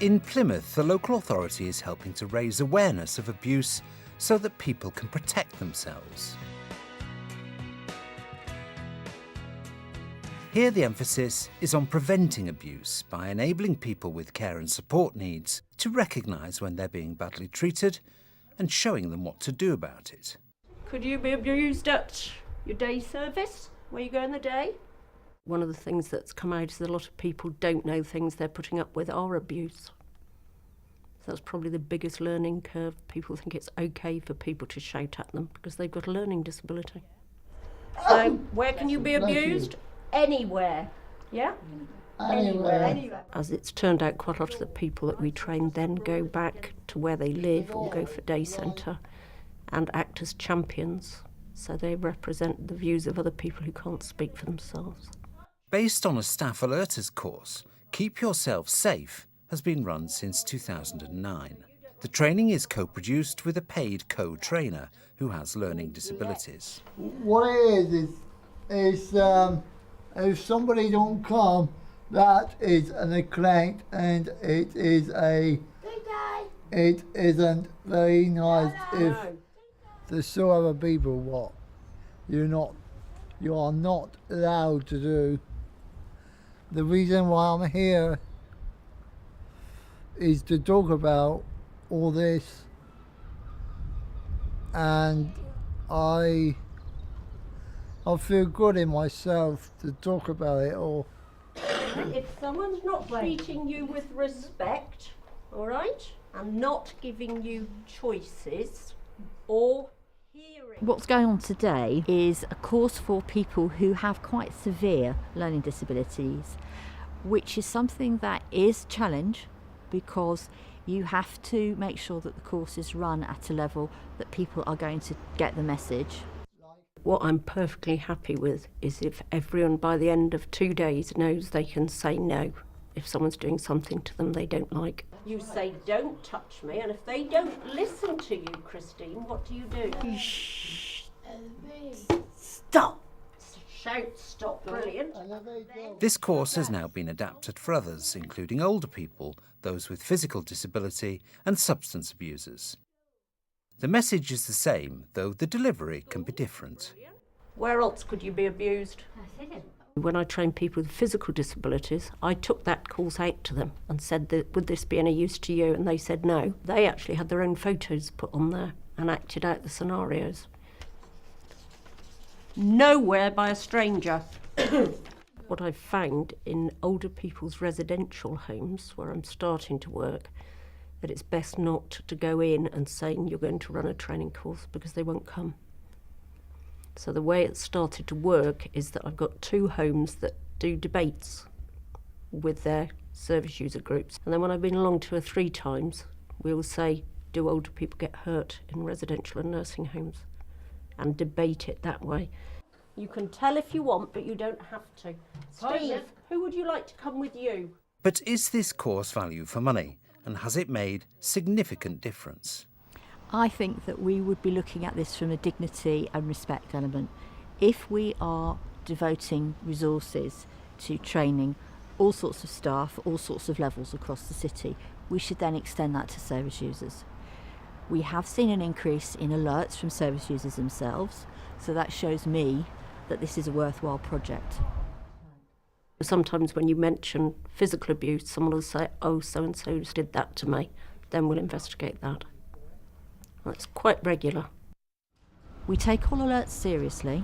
In Plymouth, the local authority is helping to raise awareness of abuse so that people can protect themselves. Here the emphasis is on preventing abuse by enabling people with care and support needs to recognise when they're being badly treated and showing them what to do about it. Could you be abused at your day service, where you go in the day? One of the things that's come out is that a lot of people don't know things they're putting up with are abuse. So that's probably the biggest learning curve. People think it's okay for people to shout at them because they've got a learning disability. So where can you be abused? Anywhere. Yeah? Anywhere. As it's turned out, quite a lot of the people that we train then go back to where they live or go for day centre and act as champions. So they represent the views of other people who can't speak for themselves. Based on a staff alerters course, Keep Yourself Safe has been run since 2009. The training is co-produced with a paid co-trainer who has learning disabilities. What it is if somebody don't come, that is a neglect, and it isn't very nice if there's still other people what you are not allowed to do. The reason why I'm here is to talk about all this, and I feel good in myself to talk about it all. If someone's not treating you with respect, all right, and not giving you choices or hearing... What's going on today is a course for people who have quite severe learning disabilities, which is something that is a challenge because you have to make sure that the course is run at a level that people are going to get the message. What I'm perfectly happy with is if everyone by the end of 2 days knows they can say no if someone's doing something to them they don't like. You say, don't touch me, and if they don't listen to you, Christine, what do? Shh. Stop. Shout stop. Brilliant. This course has now been adapted for others, including older people, those with physical disability and substance abusers. The message is the same, though the delivery can be different. Where else could you be abused? When I trained people with physical disabilities, I took that course out to them and said, would this be any use to you? And they said no. They actually had their own photos put on there and acted out the scenarios. Nowhere by a stranger. What I've found in older people's residential homes, where I'm starting to work, that it's best not to go in and say you're going to run a training course because they won't come. So the way it started to work is that I've got 2 homes that do debates with their service user groups. And then when I've been along 2 or 3 times, we'll say, do older people get hurt in residential and nursing homes? And debate it that way. You can tell if you want, but you don't have to. Steve, who would you like to come with you? But is this course value for money? And has it made significant difference? I think that we would be looking at this from a dignity and respect element. If we are devoting resources to training all sorts of staff, all sorts of levels across the city, we should then extend that to service users. We have seen an increase in alerts from service users themselves, so that shows me that this is a worthwhile project. Sometimes when you mention physical abuse, someone will say, oh, so-and-so did that to me. Then we'll investigate that. That's quite regular. We take all alerts seriously.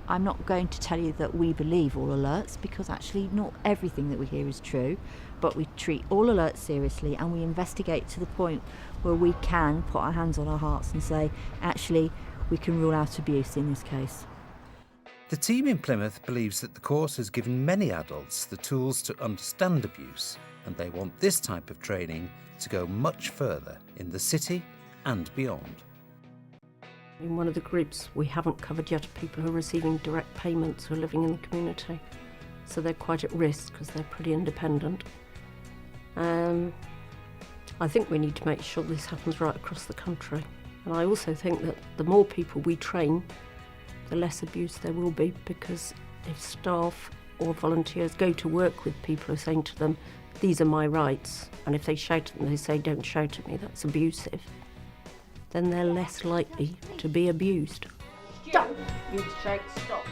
I'm not going to tell you that we believe all alerts, because actually not everything that we hear is true, but we treat all alerts seriously and we investigate to the point where we can put our hands on our hearts and say, actually, we can rule out abuse in this case. The team in Plymouth believes that the course has given many adults the tools to understand abuse, and they want this type of training to go much further in the city and beyond. In one of the groups we haven't covered yet are people who are receiving direct payments who are living in the community. So they're quite at risk because they're pretty independent. I think we need to make sure this happens right across the country. And I also think that the more people we train, the less abuse there will be, because if staff or volunteers go to work with people who are saying to them, these are my rights, and if they shout at them, they say, don't shout at me, that's abusive, then they're less likely to be abused. Stop! You shout stop.